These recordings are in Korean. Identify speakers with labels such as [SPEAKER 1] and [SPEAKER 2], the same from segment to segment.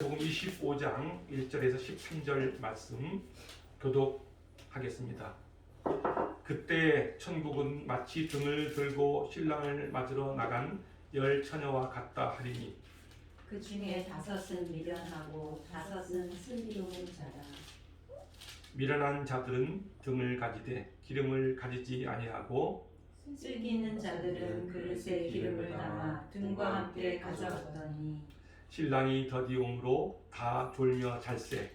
[SPEAKER 1] 복음 25장 1절에서 13절 말씀 교독하겠습니다. 그때 천국은 마치 등을 들고 신랑을 맞으러 나간 열 처녀와 같다 하리니
[SPEAKER 2] 그 중에 5은 미련하고 5은 슬기로운 자라.
[SPEAKER 1] 미련한 자들은 등을 가지되 기름을 가지지 아니하고
[SPEAKER 2] 슬기 있는 자들은 그릇에 기름을 담아 등과 함께 가져갔더니
[SPEAKER 1] 신랑이 더디옴으로 다 졸며 잘세.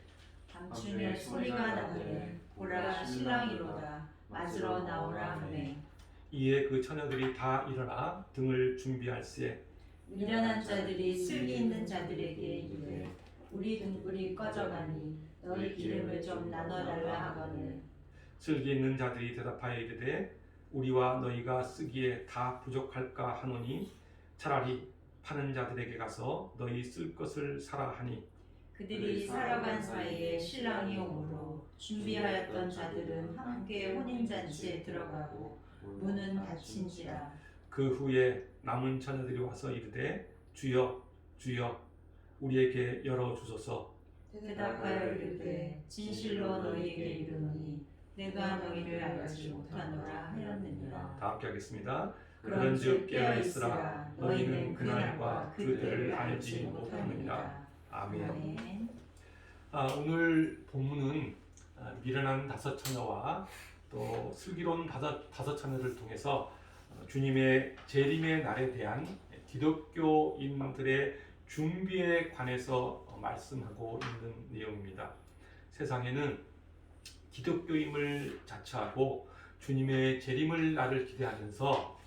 [SPEAKER 2] 밤중에 소리가 나되 보라 신랑이로다 맞으러 나오라 하매
[SPEAKER 1] 이에 그 처녀들이 다 일어나 등을 준비할세.
[SPEAKER 2] 미련한 자들이 슬기 있는 자들에게 이르되 우리 등불이 꺼져가니 너희 기름을 좀 나눠달라 하거늘
[SPEAKER 1] 슬기 있는 자들이 대답하여 이르되 우리와 너희가 쓰기에 다 부족할까 하노니 차라리 파는 자들에게 가서 너희 쓸 것을 사라 하니
[SPEAKER 2] 그들이 살아간 사이에 신랑이 오므로 준비하였던 자들은 함께 혼인잔치에 들어가고 문은 닫힌지라.
[SPEAKER 1] 그 후에 남은 처녀들이 와서 이르되 주여 주여 우리에게 열어 주소서.
[SPEAKER 2] 대답하여 이르되 진실로 너희에게 이르노니 내가 너희를 알지 못하노라 하였느니라.
[SPEAKER 1] 다 함께 하겠습니다.
[SPEAKER 2] 그런즉 깨어있으라 너희는 그날과 그때를 알지 못하느니라.
[SPEAKER 1] 아멘.
[SPEAKER 2] 아멘.
[SPEAKER 1] 오늘 본문은 미련한 5처녀와 또 슬기로운 5 처녀를 통해서 주님의 재림의 날에 대한 기독교인들의 준비에 관해서 말씀하고 있는 내용입니다. 세상에는 기독교임을 자처하고 주님의 재림을 날을 기대하면서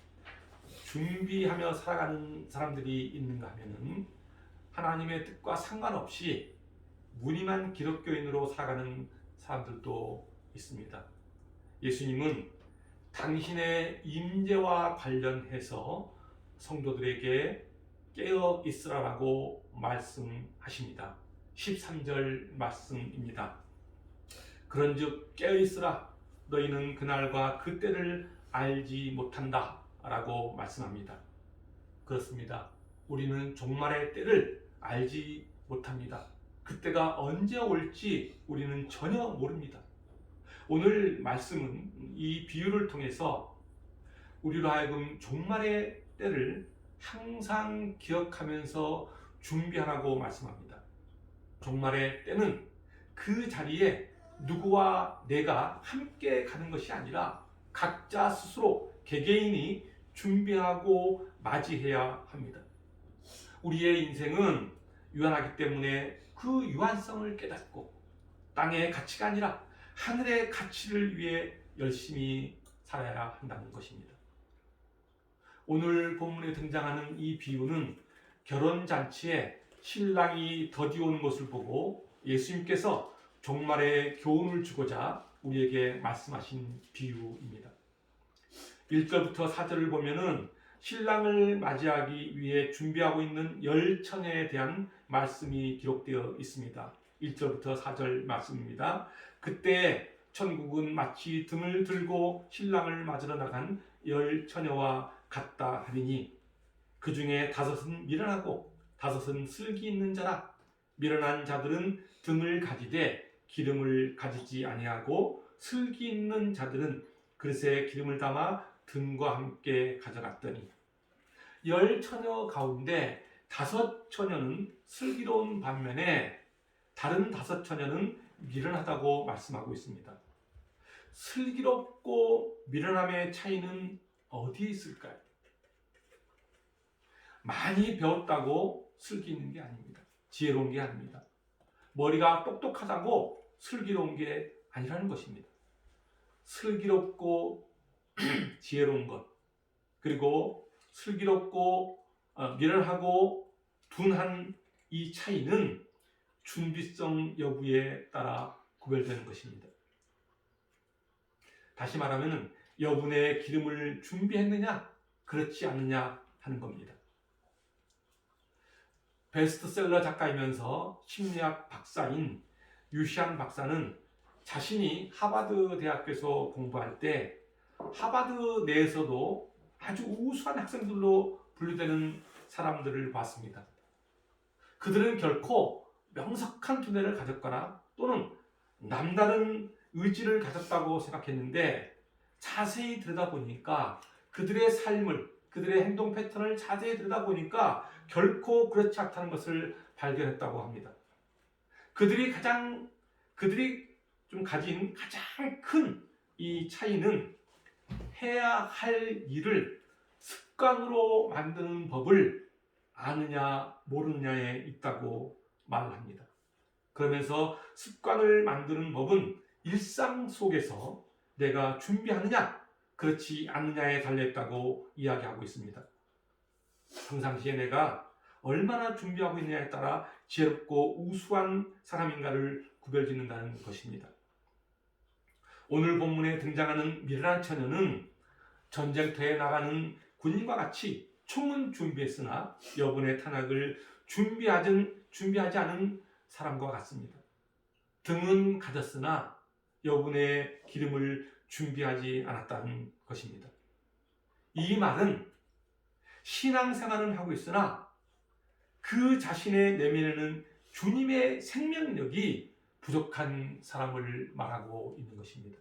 [SPEAKER 1] 준비하며 살아가는 사람들이 있는가 하면은 하나님의 뜻과 상관없이 무늬만 기독교인으로 살아가는 사람들도 있습니다. 예수님은 당신의 임재와 관련해서 성도들에게 깨어 있으라라고 말씀하십니다. 13절 말씀입니다. 그런즉 깨어 있으라 너희는 그날과 그때를 알지 못한다 라고 말씀합니다. 그렇습니다. 우리는 종말의 때를 알지 못합니다. 그때가 언제 올지 우리는 전혀 모릅니다. 오늘 말씀은 이 비유를 통해서 우리로 하여금 종말의 때를 항상 기억하면서 준비하라고 말씀합니다. 종말의 때는 그 자리에 누구와 내가 함께 가는 것이 아니라 각자 스스로 개개인이 준비하고 맞이해야 합니다. 우리의 인생은 유한하기 때문에 그 유한성을 깨닫고 땅의 가치가 아니라 하늘의 가치를 위해 열심히 살아야 한다는 것입니다. 오늘 본문에 등장하는 이 비유는 결혼잔치에 신랑이 더디오는 것을 보고 예수님께서 종말의 교훈을 주고자 우리에게 말씀하신 비유입니다. 1절부터 4절을 보면은 신랑을 맞이하기 위해 준비하고 있는 열 처녀에 대한 말씀이 기록되어 있습니다. 1절부터 4절 말씀입니다. 그때 천국은 마치 등을 들고 신랑을 맞으러 나간 열 처녀와 같다 하리니 그 중에 5은 미련하고 5은 슬기 있는 자라. 미련한 자들은 등을 가지되 기름을 가지지 아니하고 슬기 있는 자들은 그릇에 기름을 담아 등과 함께 가져갔더니 열 처녀 가운데 5 처녀는 슬기로운 반면에 다른 5 처녀는 미련하다고 말씀하고 있습니다. 슬기롭고 미련함의 차이는 어디에 있을까요? 많이 배웠다고 슬기 있는 게 아닙니다. 지혜로운 게 아닙니다. 머리가 똑똑하다고 슬기로운 게 아니라는 것입니다. 슬기롭고 지혜로운 것, 그리고 슬기롭고 미련하고 둔한 이 차이는 준비성 여부에 따라 구별되는 것입니다. 다시 말하면 여분의 기름을 준비했느냐 그렇지 않느냐 하는 겁니다. 베스트셀러 작가이면서 심리학 박사인 유시안 박사는 자신이 하버드 대학교에서 공부할 때 하버드 내에서도 아주 우수한 학생들로 분류되는 사람들을 봤습니다. 그들은 결코 명석한 두뇌를 가졌거나 또는 남다른 의지를 가졌다고 생각했는데 자세히 들여다보니까 그들의 삶을, 그들의 행동 패턴을 자세히 들여다보니까 결코 그렇지 않다는 것을 발견했다고 합니다. 그들이 좀 가진 가장 큰 이 차이는 해야 할 일을 습관으로 만드는 법을 아느냐 모르느냐에 있다고 말합니다. 그러면서 습관을 만드는 법은 일상 속에서 내가 준비하느냐 그렇지 않느냐에 달려있다고 이야기하고 있습니다. 평상시에 내가 얼마나 준비하고 있느냐에 따라 지혜롭고 우수한 사람인가를 구별짓는다는 것입니다. 오늘 본문에 등장하는 미련한 처녀는 전쟁터에 나가는 군인과 같이 총은 준비했으나 여분의 탄약을 준비하지 않은 사람과 같습니다. 등은 가졌으나 여분의 기름을 준비하지 않았다는 것입니다. 이 말은 신앙생활은 하고 있으나 그 자신의 내면에는 주님의 생명력이 부족한 사람을 말하고 있는 것입니다.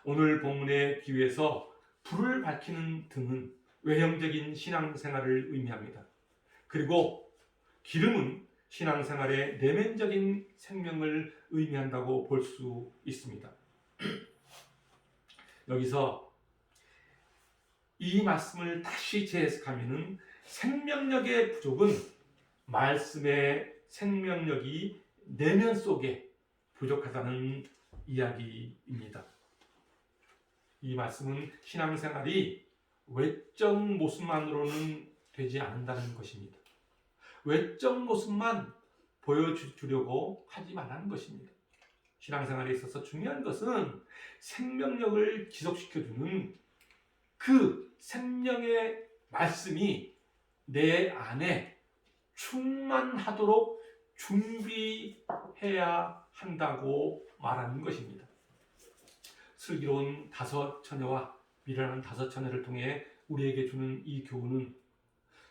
[SPEAKER 1] 오늘 본문의 비유에서 불을 밝히는 등은 외형적인 신앙생활을 의미합니다. 그리고 기름은 신앙생활의 내면적인 생명을 의미한다고 볼 수 있습니다. 여기서 이 말씀을 다시 재해석하면 생명력의 부족은 말씀의 생명력이 내면 속에 부족하다는 이야기입니다. 이 말씀은 신앙생활이 외적 모습만으로는 되지 않는다는 것입니다. 외적 모습만 보여주려고 하지 말라는 것입니다. 신앙생활에 있어서 중요한 것은 생명력을 지속시켜주는 그 생명의 말씀이 내 안에 충만하도록 준비해야 한다고 말하는 것입니다. 슬기로운 다섯 처녀와 미련한 다섯 처녀를 통해 우리에게 주는 이 교훈은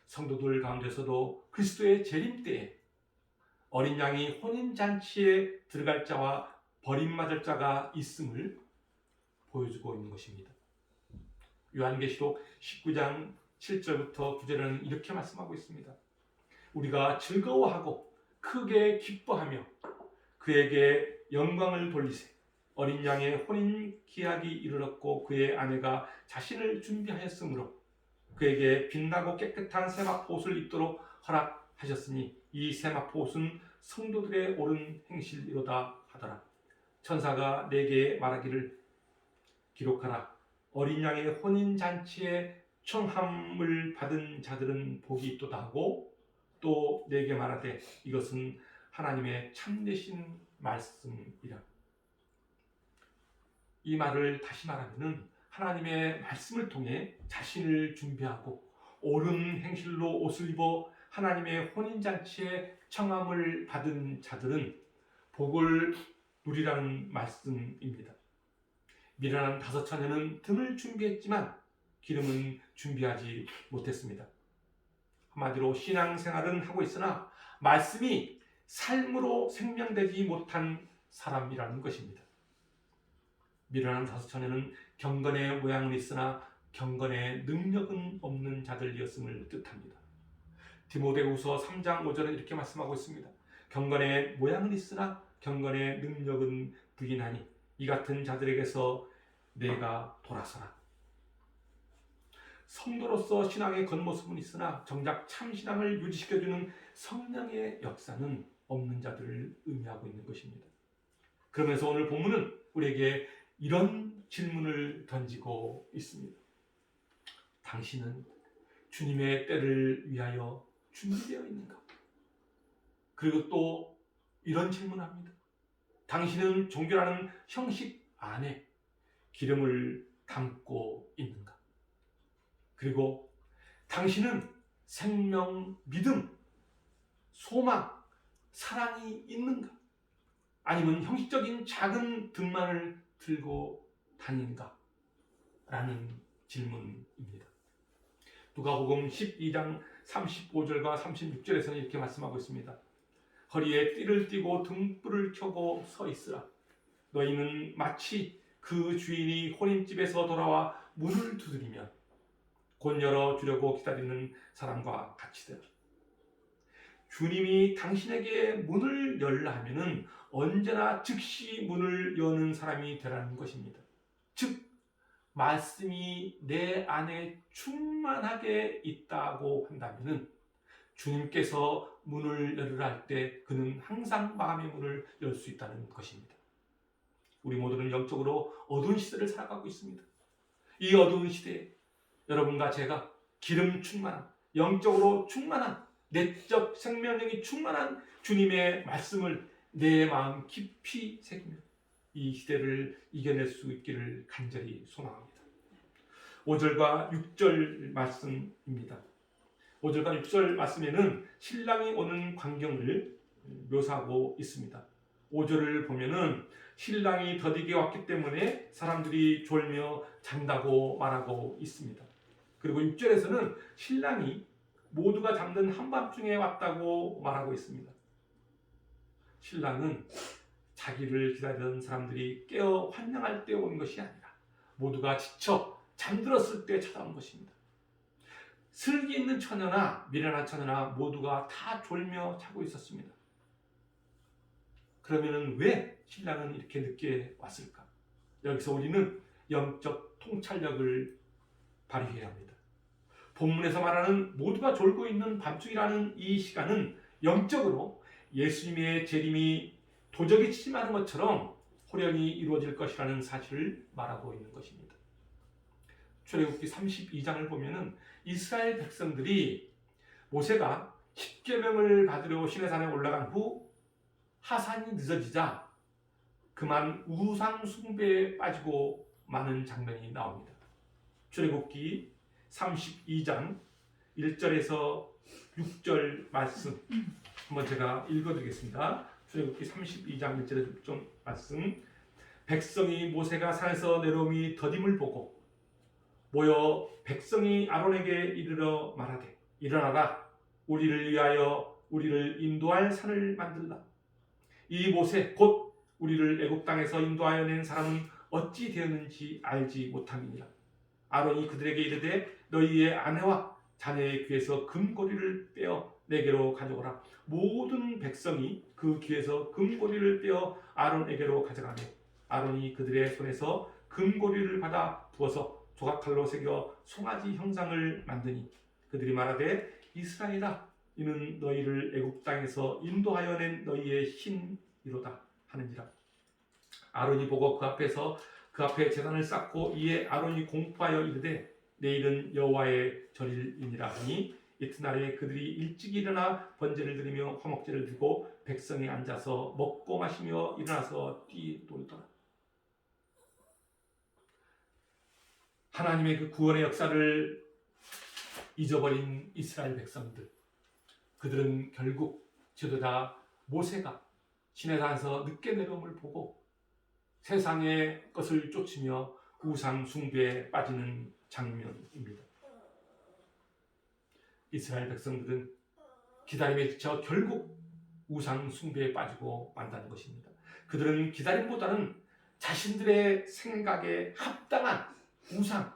[SPEAKER 1] 성도들 가운데서도 그리스도의 재림 때에 어린 양이 혼인잔치에 들어갈 자와 버림받을 자가 있음을 보여주고 있는 것입니다. 요한계시록 19장 7절부터 9절에는 이렇게 말씀하고 있습니다. 우리가 즐거워하고 크게 기뻐하며 그에게 영광을 돌리세. 어린 양의 혼인 기약이 이르렀고 그의 아내가 자신을 준비하였으므로 그에게 빛나고 깨끗한 세마포옷을 입도록 허락하셨으니 이 세마포옷은 성도들의 옳은 행실이로다 하더라. 천사가 내게 말하기를 기록하라. 어린 양의 혼인잔치에 청함을 받은 자들은 복이 있도다 하고 또 내게 말하되 이것은 하나님의 참되신 말씀이라. 이 말을 다시 말하면 하나님의 말씀을 통해 자신을 준비하고 옳은 행실로 옷을 입어 하나님의 혼인잔치에 청함을 받은 자들은 복을 누리라는 말씀입니다. 미련한 다섯 처녀는 등을 준비했지만 기름은 준비하지 못했습니다. 한마디로 신앙생활은 하고 있으나 말씀이 삶으로 생명되지 못한 사람이라는 것입니다. 미련한 다섯 처녀는 경건의 모양은 있으나 경건의 능력은 없는 자들이었음을 뜻합니다. 디모데후서 3장 5절은 이렇게 말씀하고 있습니다. 경건의 모양은 있으나 경건의 능력은 부인하니 이 같은 자들에게서 내가 돌아서라. 성도로서 신앙의 겉모습은 있으나 정작 참신앙을 유지시켜주는 성령의 역사는 없는 자들을 의미하고 있는 것입니다. 그러면서 오늘 본문은 우리에게 이런 질문을 던지고 있습니다. 당신은 주님의 때를 위하여 준비되어 있는가? 그리고 또 이런 질문합니다. 당신은 종교라는 형식 안에 기름을 담고 있는가? 그리고 당신은 생명, 믿음, 소망, 사랑이 있는가? 아니면 형식적인 작은 등만을 들고 다니는가? 라는 질문입니다. 누가복음 12장 35절과 36절에서는 이렇게 말씀하고 있습니다. 허리에 띠를 띠고 등불을 켜고 서 있으라. 너희는 마치 그 주인이 혼인집에서 돌아와 문을 두드리면 곧 열어주려고 기다리는 사람과 같이 되라. 주님이 당신에게 문을 열라 하면은 언제나 즉시 문을 여는 사람이 되라는 것입니다. 즉 말씀이 내 안에 충만하게 있다고 한다면은 주님께서 문을 열으라 할 때 그는 항상 마음의 문을 열 수 있다는 것입니다. 우리 모두는 영적으로 어두운 시대를 살아가고 있습니다. 이 어두운 시대에 여러분과 제가 기름 충만한, 영적으로 충만한, 내적 생명력이 충만한 주님의 말씀을 내 마음 깊이 새기며 이 시대를 이겨낼 수 있기를 간절히 소망합니다. 5절과 6절 말씀입니다. 5절과 6절 말씀에는 신랑이 오는 광경을 묘사하고 있습니다. 5절을 보면은 신랑이 더디게 왔기 때문에 사람들이 졸며 잔다고 말하고 있습니다. 그리고 6절에서는 신랑이 모두가 잠든 한밤중에 왔다고 말하고 있습니다. 신랑은 자기를 기다리던 사람들이 깨어 환영할 때 온 것이 아니라 모두가 지쳐 잠들었을 때 찾아온 것입니다. 슬기 있는 처녀나 미련한 처녀나 모두가 다 졸며 자고 있었습니다. 그러면 왜 신랑은 이렇게 늦게 왔을까? 여기서 우리는 영적 통찰력을 발휘해야 합니다. 본문에서 말하는 모두가 졸고 있는 밤중이라는 이 시간은 영적으로 예수님의 재림이 도적이 침하는 것처럼 호련히 이루어질 것이라는 사실을 말하고 있는 것입니다. 출애굽기 32장을 보면은 이스라엘 백성들이 모세가 십계명을 받으려 시내산에 올라간 후 하산이 늦어지자 그만 우상 숭배에 빠지고 마는 장면이 나옵니다. 출애굽기 32장 1절에서 6절 말씀 한번 제가 읽어드리겠습니다. 출애굽기 32장 1절에서 6절 말씀. 백성이 모세가 산에서 내려옴이 더딤을 보고 모여 백성이 아론에게 이르러 말하되 일어나라 우리를 위하여 우리를 인도할 산을 만들라. 이 모세 곧 우리를 애굽 땅에서 인도하여 낸 사람은 어찌 되었는지 알지 못함이니라. 아론이 그들에게 이르되 너희의 아내와 자녀의 귀에서 금고리를 빼어 내게로 가져오라. 모든 백성이 그 귀에서 금고리를 빼어 아론에게로 가져가매 아론이 그들의 손에서 금고리를 받아 부어서 조각칼로 새겨 송아지 형상을 만드니 그들이 말하되 이스라엘아 이는 너희를 애굽 땅에서 인도하여 낸 너희의 신이로다 하는지라. 아론이 보고 그 앞에 제단을 쌓고 이에 아론이 공포하여 이르되 내일은 여호와의 절일이니라 하니 이튿날에 그들이 일찍 일어나 번제를 드리며 화목제를 드리고 백성이 앉아서 먹고 마시며 일어나서 뛰놀더라. 하나님의 그 구원의 역사를 잊어버린 이스라엘 백성들, 그들은 결국 지도자 모세가 시내산에서 늦게 내려옴을 보고 세상의 것을 쫓으며 우상 숭배에 빠지는 장면입니다. 이스라엘 백성들은 기다림에 지쳐 결국 우상 숭배에 빠지고 만다는 것입니다. 그들은 기다림보다는 자신들의 생각에 합당한 우상,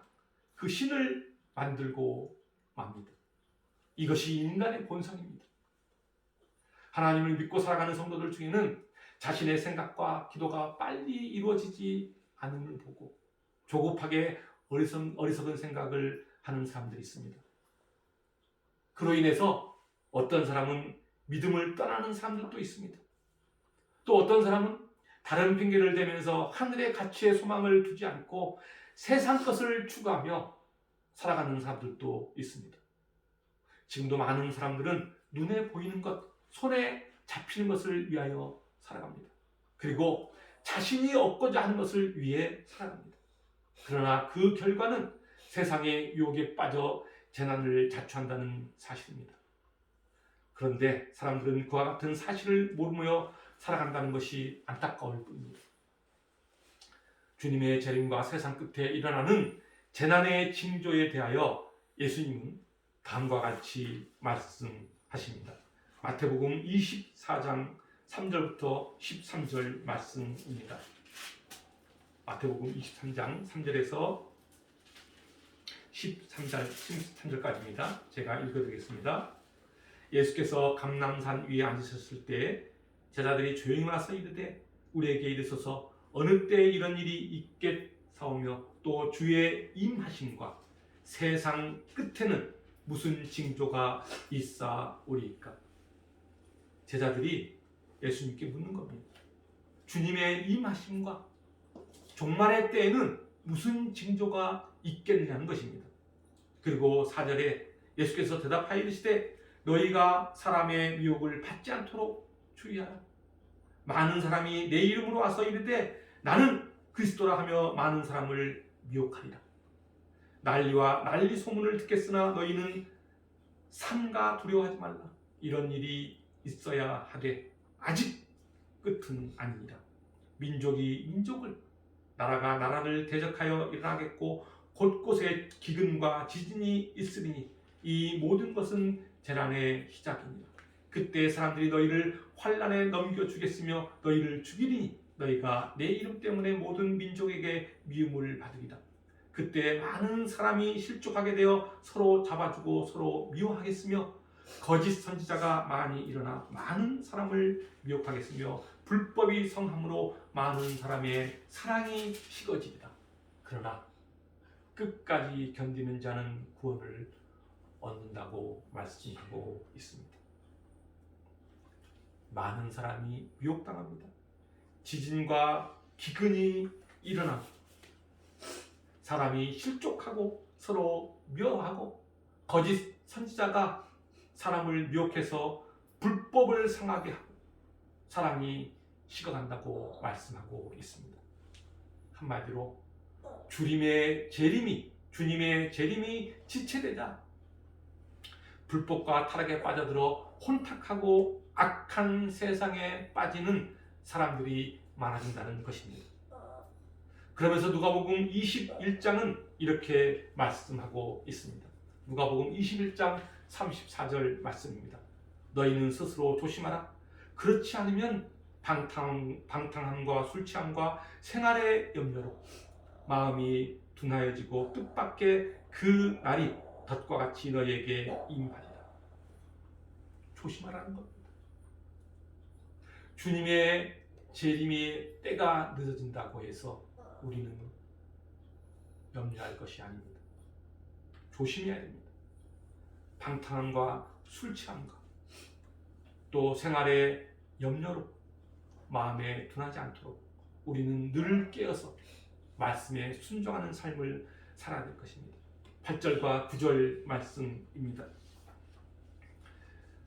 [SPEAKER 1] 그 신을 만들고 맙니다. 이것이 인간의 본성입니다. 하나님을 믿고 살아가는 성도들 중에는 자신의 생각과 기도가 빨리 이루어지지 않음을 보고 조급하게 어리석은 생각을 하는 사람들이 있습니다. 그로 인해서 어떤 사람은 믿음을 떠나는 사람들도 있습니다. 또 어떤 사람은 다른 핑계를 대면서 하늘의 가치에 소망을 두지 않고 세상 것을 추구하며 살아가는 사람들도 있습니다. 지금도 많은 사람들은 눈에 보이는 것, 손에 잡히는 것을 위하여 살아갑니다. 그리고 자신이 얻고자 하는 것을 위해 살아갑니다. 그러나 그 결과는 세상의 유혹에 빠져 재난을 자초한다는 사실입니다. 그런데 사람들은 그와 같은 사실을 모르며 살아간다는 것이 안타까울 뿐입니다. 주님의 재림과 세상 끝에 일어나는 재난의 징조에 대하여 예수님은 다음과 같이 말씀하십니다. 마태복음 24장 3절부터 13절 말씀입니다. 마태복음 23장 3절에서 13절까지입니다. 제가 읽어드리겠습니다. 예수께서 감람산 위에 앉으셨을 때 제자들이 조용히 와서 이르되 우리에게 이르소서 어느 때 이런 일이 있겠사오며 또 주의 임하심과 세상 끝에는 무슨 징조가 있사오리이까. 제자들이 예수님께 묻는 겁니다. 주님의 임하심과 종말의 때에는 무슨 징조가 있겠느냐는 것입니다. 그리고 4절에 예수께서 대답하여 이르시되 너희가 사람의 미혹을 받지 않도록 주의하라. 많은 사람이 내 이름으로 와서 이르되 나는 그리스도라 하며 많은 사람을 미혹하리라. 난리와 난리 소문을 듣겠으나 너희는 삼가 두려워하지 말라. 이런 일이 있어야 하되 아직 끝은 아니니라. 민족이 민족을, 나라가 나라를 대적하여 일어나겠고 곳곳에 기근과 지진이 있으리니 이 모든 것은 재난의 시작이니라. 그때 사람들이 너희를 환난에 넘겨주겠으며 너희를 죽이리니 너희가 내 이름 때문에 모든 민족에게 미움을 받으리라. 그때 많은 사람이 실족하게 되어 서로 잡아주고 서로 미워하겠으며 거짓 선지자가 많이 일어나 많은 사람을 미혹하겠으며 불법이 성함으로 많은 사람의 사랑이 식어지리라. 그러나 끝까지 견디는 자는 구원을 얻는다고 말씀하고 있습니다. 많은 사람이 미혹당합니다. 지진과 기근이 일어나 사람이 실족하고 서로 미워하고 거짓 선지자가 사람을 미혹해서 불법을 성하게 하고 사람이 식어간다고 말씀하고 있습니다. 한마디로 주님의 재림이 지체되자 불법과 타락에 빠져들어 혼탁하고 악한 세상에 빠지는 사람들이 많아진다는 것입니다. 그러면서 누가복음 21장은 이렇게 말씀하고 있습니다. 누가복음 21장 34절 말씀입니다. 너희는 스스로 조심하라. 그렇지 않으면 방탕함과 술 취함과 생활의 염려로 마음이 둔하여지고 뜻밖의 그 날이 덫과 같이 너희에게 임하리라. 조심하라는 겁니다. 주님의 재림의 때가 늦어진다고 해서 우리는 염려할 것이 아닙니다. 조심해야 됩니다. 방탕함과 술 취함과 또 생활의 염려로 마음에 둔하지 않도록 우리는 늘 깨어서 말씀에 순종하는 삶을 살아야 될 것입니다. 8절과 9절 말씀입니다.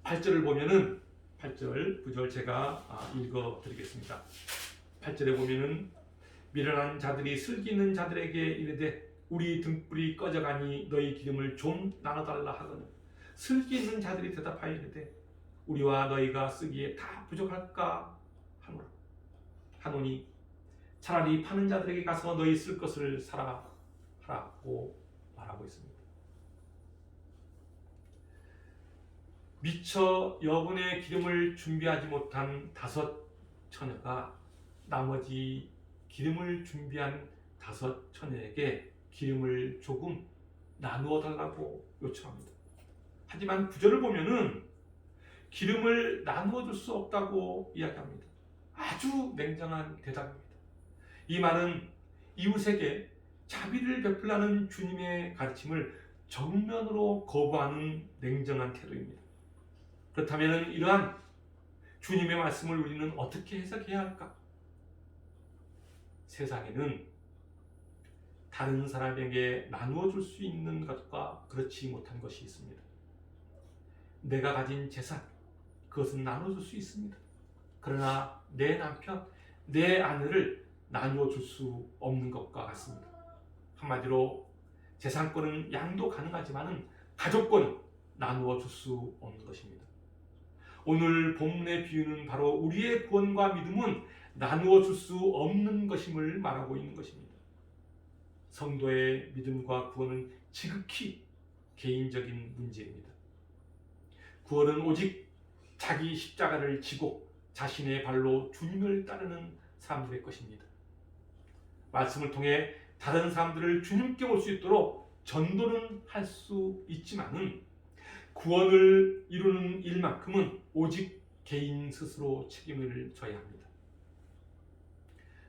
[SPEAKER 1] 8절을 보면은 8절, 9절 제가 읽어드리겠습니다. 8절에 보면은 미련한 자들이 슬기 있는 자들에게 이르되 우리 등불이 꺼져가니 너희 기름을 좀 나눠달라 하거늘 슬기 있는 자들이 대답하여 이르되 우리와 너희가 쓰기에 다 부족할까 하노니 차라리 파는 자들에게 가서 너희 쓸 것을 사라 하라고 말하고 있습니다. 미처 여분의 기름을 준비하지 못한 5 처녀가 나머지 기름을 준비한 5 처녀에게 기름을 조금 나누어 달라고 요청합니다. 하지만 9절을 보면은 기름을 나누어 줄 수 없다고 이야기합니다. 아주 냉정한 대답입니다. 이 말은 이웃에게 자비를 베풀라는 주님의 가르침을 정면으로 거부하는 냉정한 태도입니다. 그렇다면 이러한 주님의 말씀을 우리는 어떻게 해석해야 할까? 세상에는 다른 사람에게 나누어 줄 수 있는 것과 그렇지 못한 것이 있습니다. 내가 가진 재산, 그것은 나눠줄 수 있습니다. 그러나 내 남편, 내 아내를 나누어 줄 수 없는 것과 같습니다. 한마디로 재산권은 양도 가능하지만 가족권은 나누어 줄 수 없는 것입니다. 오늘 본문의 비유는 바로 우리의 구원과 믿음은 나누어 줄 수 없는 것임을 말하고 있는 것입니다. 성도의 믿음과 구원은 지극히 개인적인 문제입니다. 구원은 오직 자기 십자가를 지고 자신의 발로 주님을 따르는 사람들의 것입니다. 말씀을 통해 다른 사람들을 주님께 올 수 있도록 전도는 할 수 있지만은 구원을 이루는 일만큼은 오직 개인 스스로 책임을 져야 합니다.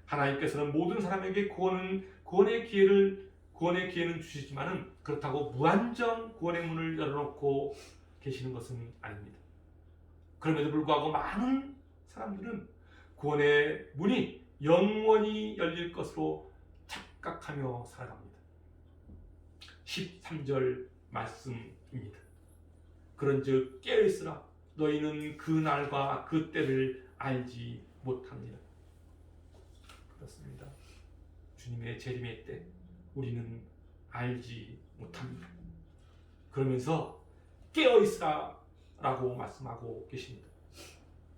[SPEAKER 1] 하나님께서는 모든 사람에게 구원의 기회는 주시지만은 그렇다고 무한정 구원의 문을 열어놓고 계시는 것은 아닙니다. 그럼에도 불구하고 많은 사람들은 구원의 문이 영원히 열릴 것으로 착각하며 살아갑니다. 13절 말씀입니다. 그런즉 깨어있으라 너희는 그 날과 그 때를 알지 못합니다. 그렇습니다. 주님의 재림의 때 우리는 알지 못합니다. 그러면서 깨어있으라 라고 말씀하고 계십니다.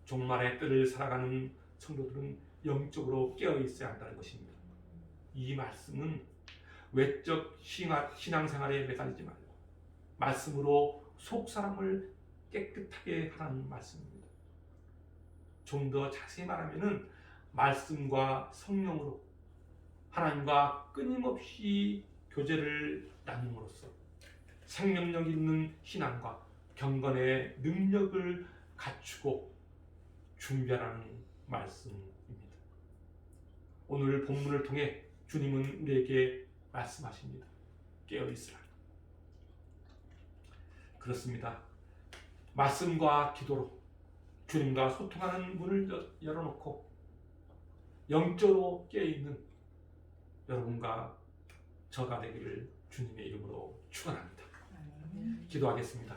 [SPEAKER 1] 종말의 때를 살아가는 성도들은 영적으로 깨어있어야 한다는 것입니다. 이 말씀은 외적 신앙생활에 매달리지 말고 말씀으로 속사람을 깨끗하게 하라는 말씀입니다. 좀 더 자세히 말하면은 말씀과 성령으로 하나님과 끊임없이 교제를 나눔으로써 생명력 있는 신앙과 경건의 능력을 갖추고 준비하라는 말씀입니다. 오늘 본문을 통해 주님은 우리에게 말씀하십니다. 깨어있으라. 그렇습니다. 말씀과 기도로 주님과 소통하는 문을 열어놓고 영적으로 깨어있는 여러분과 저가 되기를 주님의 이름으로 축원합니다. 기도하겠습니다.